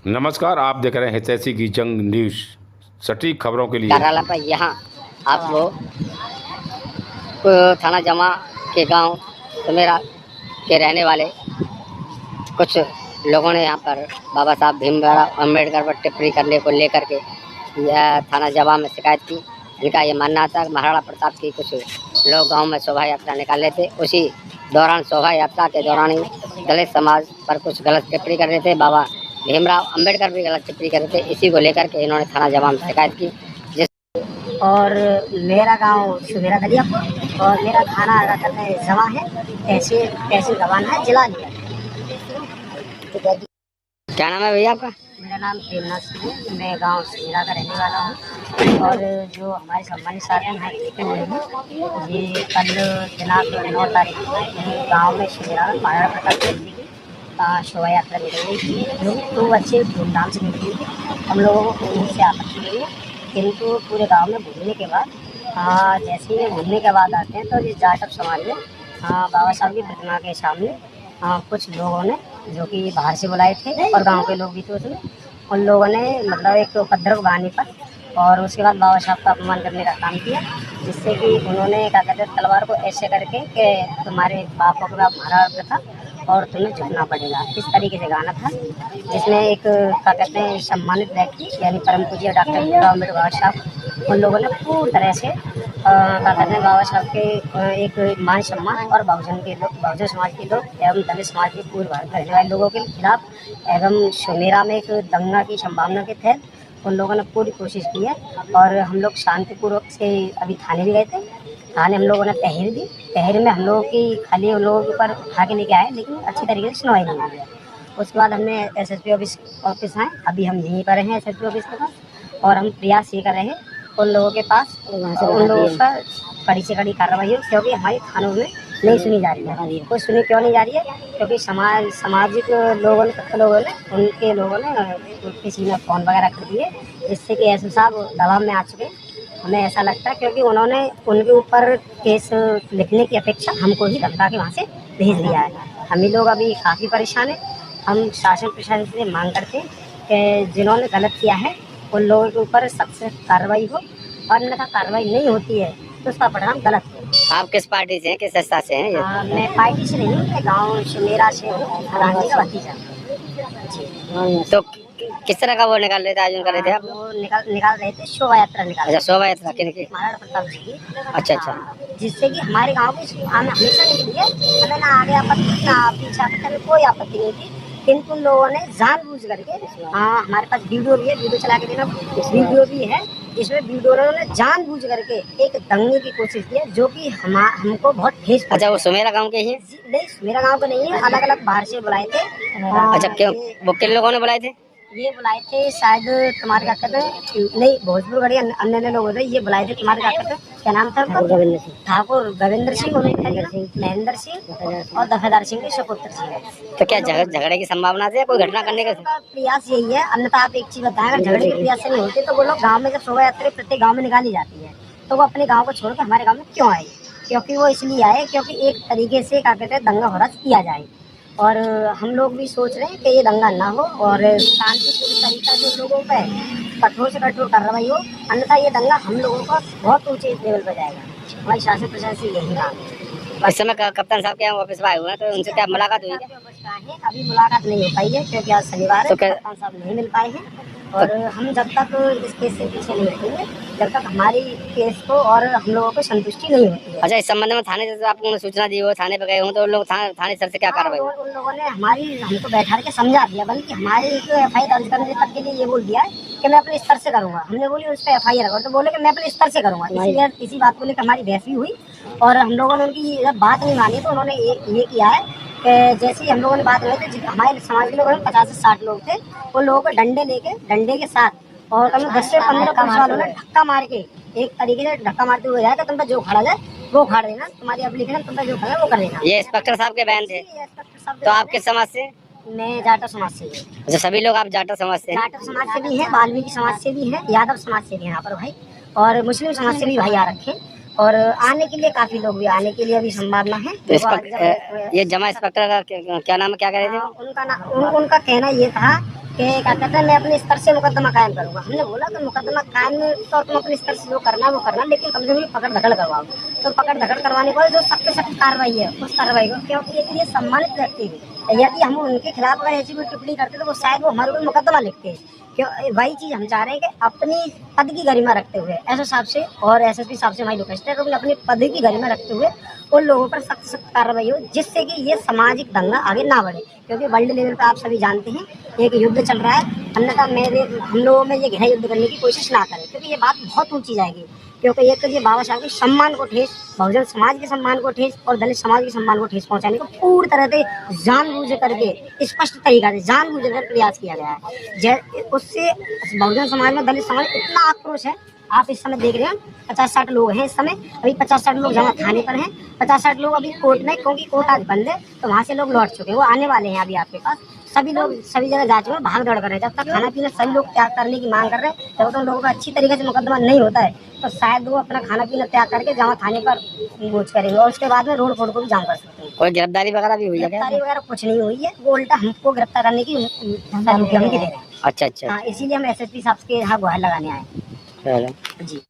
नमस्कार, आप देख रहे हैं हितैषी की जंग न्यूज। सटीक खबरों के लिए कार्यालय पर यहाँ आपको थाना जमा के गांव सुमेरा के रहने वाले कुछ लोगों ने यहाँ पर बाबा साहब भीमराव अम्बेडकर पर टिप्पणी करने को लेकर के यह थाना जमा में शिकायत की। इनका ये मानना था कि महाराणा प्रताप की कुछ लोग गांव में शोभा यात्रा निकाले थे, उसी दौरान शोभा यात्रा के दौरान ही दलित समाज पर कुछ गलत टिप्पणी कर रहे थे। बाबा भीमराव अम्बेडकर भी गलत टिप्पणी कर रहे थे। इसी को लेकर के इन्होंने थाना जमा में शिकायत की। और मेरा गांव सुमेरा दलियापुर और मेरा थाना जमा है, तहसील गवान है, जिला अलीगढ़। क्या नाम है भैया आपका? मेरा नाम प्रेमनाथ सिंह है। मैं गांव सुमेरा का रहने वाला हूँ। और जो हमारे सम्मानित साधन हैं ये कल दिनांक 9 तारीख को गाँव में सुमेरा में महाराणा प्रताप जी की शोभा यात्रा निकल रही थी, जो तो अच्छे धूमधाम से निकली थी। हम लोगों को कहीं से आपत्ति नहीं है, किंतु पूरे गांव में घूमने के बाद जैसे ही घूमने के बाद आते हैं तो इस जाटव समाज में बाबा साहब की प्रतिमा के सामने कुछ लोगों ने, जो कि बाहर से बुलाए थे और गांव के लोग भी थे उसमें, उन लोगों ने मतलब एक उपद्रव बहाने पर और उसके बाद बाबा साहब का अपमान करने का काम किया, जिससे कि उन्होंने क्या कहते हैं तलवार को ऐसे करके कि तुम्हारे बापों का मारा था और तुम्हें झुकना पड़ेगा, इस तरीके से गाना था। जिसमें एक क्या कहते हैं सम्मानित व्यक्ति यानी परम पूज्य डॉक्टर भीमराव अम्बेडकर साहब, उन लोगों ने पूरी तरह से क्या कहते हैं बाबा साहब के एक मान सम्मान और बहुजन समाज के लोग एवं दलित समाज के पूर्व भारत रहने वाले लोगों के खिलाफ एवं सुमेरा में एक दंगा की संभावना के तहत उन लोगों ने पूरी कोशिश की है। और हम लोग शांतिपूर्वक से अभी थाने भी गए थे। थाने हम लोगों ने तहरीर दी। तहरीर में हम लोगों की खाली उन लोगों के ऊपर उठा के लेके आए, लेकिन अच्छी तरीके से सुनवाई नहीं हुई है। उसके बाद हमने एसएसपी ऑफिस आए, अभी हम यहीं पर हैं एसएसपी ऑफिस के पास, और हम प्रयास ये कर रहे हैं उन लोगों के पास उन लोगों पर कड़ी से कड़ी कार्रवाई हो, क्योंकि हमारे थानों में नहीं सुनी जा रही है। वो सुनी क्यों नहीं जा रही है? क्योंकि सामाजिक लोगों ने उनके लोगों ने किसी ने फ़ोन वगैरह कर दिए, जिससे कि एसपी साहब दबाव में आ चुके हैं। हमें ऐसा लगता है क्योंकि उन्होंने उनके ऊपर केस लिखने की अपेक्षा हमको ही धमका के वहाँ से भेज दिया है। हम ही लोग अभी काफ़ी परेशान हैं। हम शासन प्रशासन से मांग करते हैं कि जिन्होंने गलत किया है उन लोगों के ऊपर सख्त कार्रवाई हो, और अन्यथा कार्रवाई नहीं होती है तो उसका परिणाम गलत हो। आप किस पार्टी से हैं, किस संस्था से हैं? मैं पार्टी से नहीं हूँ, मैं गाँव सुमेरा से हूँ, रानी का भतीजा। तो किस तरह का वो निकाल रहे थे, आयोजन कर रहे थे आप? वो निकाल रहे थे शोभा यात्रा निकाल। अच्छा, शोभा यात्रा किनकी? महाराणा प्रताप जी की। अच्छा अच्छा। जिससे कि हमारे गांव की हमेशा निकली है, हमें ना आगे आपत्ति ना पीछे आपत्ति, कोई आपत्ति नहीं थी, किंतु लोगों ने जानबूझ करके हमारे पास वीडियो भी है, वीडियो चला के देना, वीडियो भी है, जिसमें वीडियो ने जानबूझ करके एक दंगे की कोशिश की है, जो कि हमको बहुत ठेस। अच्छा, वो सुमेरा गांव के ही? नहीं, सुमेरा गांव के नहीं है, अलग अलग बाहर से बुलाए थे। अच्छा, क्यों वो किन लोगों ने बुलाए थे? ये बुलाए थे शायद तुम्हारे क्या कहते हैं, नहीं भोजपुर गढ़ी अन्य लोग थे, ये बुलाए थे तुम्हारे क्या कहते हैं, क्या नाम था? ठाकुर गोविंदर सिंह, महेंद्र सिंह और दफेदार सिंह के सुपुत्र सिंह। तो क्या झगड़े की संभावना है, कोई घटना करने का प्रयास यही है? अन्यथा आप एक चीज बताएं, अगर झगड़े के प्रयास नहीं होते तो वो लोग गाँव में जब शोभा यात्रा प्रत्येक गाँव में निकाली जाती है तो वो अपने गाँव को छोड़ के हमारे गाँव में क्यों आए? क्योंकि वो इसलिए आए क्योंकि एक तरीके से क्या कहते हैं दंगा भड़क किया जाए, और हम लोग भी सोच रहे हैं कि ये दंगा ना हो और शांतिपूर्ण तरीका से लोगों पर कठोर से कठोर कार्रवाई हो, अन्यथा ये दंगा हम लोगों का बहुत ऊंचे लेवल पर जाएगा। हमारी शासन प्रशासन से यही मांग है। इस समय कप्तान साहब के ऑफिस में आए हुए हैं, तो उनसे क्या मुलाकात हुई? अभी मुलाकात नहीं हो पाई है क्योंकि आज शनिवार है, कप्तान साहब नहीं मिल पाए हैं। और हम जब तक इस केस से पीछे नहीं हटेंगे जब तक हमारी केस को और हम लोगों को संतुष्टि नहीं होती है। अच्छा, इस संबंध में थाने से आपको सूचना दी हो, थाने पे गए हो, तो लोग थाने सर से क्या कार्रवाई? उन लोगों ने हमको बैठा के समझा दिया, बल्कि हमारे FIR दर्ज करने तक के लिए ये बोल दिया कि मैं अपने स्तर से करूंगा। हमने बोली उस पर FIR करो, तो बोले कि मैं अपने स्तर से करूंगा। इसी बात को लेकर हमारी बहस भी हुई और हम लोगों ने उनकी बात नहीं मानी, तो उन्होंने ये किया है जैसे ही हम लोगों ने बात की तो हमारे समाज के लोग 50 से 60 लोग थे, उन लोगों को डंडे के साथ और 10 से 15 पुलिस वालों ने धक्का मार के एक तरीके से धक्का मारते हुए जाएगा, तुम पर जो खड़ा जाए वो उखाड़ देना, तुम्हारी एप्लीकेशन तुम पर जो खड़ा है वो कर देना। ये इंस्पेक्टर साहब के बयान थे। तो आप किस समाज से? मैं जाटव समाज से। अच्छा, सभी लोग आप जाटव समाज से? जाटव समाज से भी हैं, वाल्मीकि समाज से भी हैं, यादव समाज से भी यहाँ पर भाई, और मुस्लिम समाज से भी भाई आ रखे, और आने के लिए काफी लोग भी आने के लिए अभी संभावना है। तो ये जमा इंस्पेक्टर का क्या नाम है, क्या कह रहे थे? उनका कहना ये था कि क्या कहते हैं मैं अपने स्तर से मुकदमा कायम करूंगा। हमने बोला कि मुकदमा कायम तो तुम अपने स्तर से जो करना है वो करना, लेकिन कम से कम पकड़ धकड़ करवाओ। तो पकड़ धकड़ करवाने के बाद जो सख्त सख्त कार्रवाई है उस कार्रवाई को, क्योंकि ये सम्मानित व्यक्ति है, यदि हम उनके खिलाफ अगर ऐसी कोई टिप्पणी करते तो वो शायद वो हमारे ऊपर मुकदमा लिखते हैं। क्यों वही चीज हम चाह रहे हैं कि अपनी पद की गरिमा रखते हुए एसओ साहब से और एसएसपी साहब से हमारी रिक्वेस्ट है कि अपने पद की गरिमा रखते हुए उन लोगों पर सख्त सख्त कार्रवाई हो, जिससे कि ये सामाजिक दंगा आगे ना बढ़े। क्योंकि वर्ल्ड लेवल पर आप सभी जानते हैं एक युद्ध चल रहा है, अन्यथा हम लोगों में ये गहरा युद्ध करने की कोशिश ना करें, क्योंकि ये बात बहुत ऊंची जाएगी। क्योंकि एक तो ये बाबा साहब के सम्मान को ठेस, बहुजन समाज के सम्मान को ठेस और दलित समाज के सम्मान को ठेस पहुंचाने को पूरी तरह से जानबूझ करके स्पष्ट तरीका से जानबूझ कर प्रयास किया गया है। उससे बहुजन समाज में दलित समाज इतना आक्रोश है। आप इस समय देख रहे हैं 50-60 लोग हैं इस समय, अभी 50-60 लोग जमा थाने पर हैं, 50-60 लोग अभी कोर्ट में, क्योंकि कोर्ट आज बंद है तो वहाँ से लोग लौट चुके हैं, वो आने वाले हैं अभी आपके पास। सभी लोग सभी जगह जा चुके हैं, भाग दौड़ कर रहे हैं। जब तक खाना पीना सभी लोग त्याग करने की मांग कर रहे हैं, जब तक लोगों का अच्छी तरीके से मुकदमा नहीं होता है तो शायद वो अपना खाना पीना त्याग करके जमा थाने पर पहुंच करेंगे और उसके बाद में रोड फोड़ को भी जाम कर सकते हैं। और गिरफ्तारी वगैरह भी हुई है? गिरफ्तारी वगैरह कुछ नहीं हुई है, वो उल्टा हमको गिरफ्तार करने की धमकी दे रहे हैं। अच्छा अच्छा, हाँ, इसीलिए हम एसएसपी साहब के यहाँ गुहार लगाने आए चलो जी।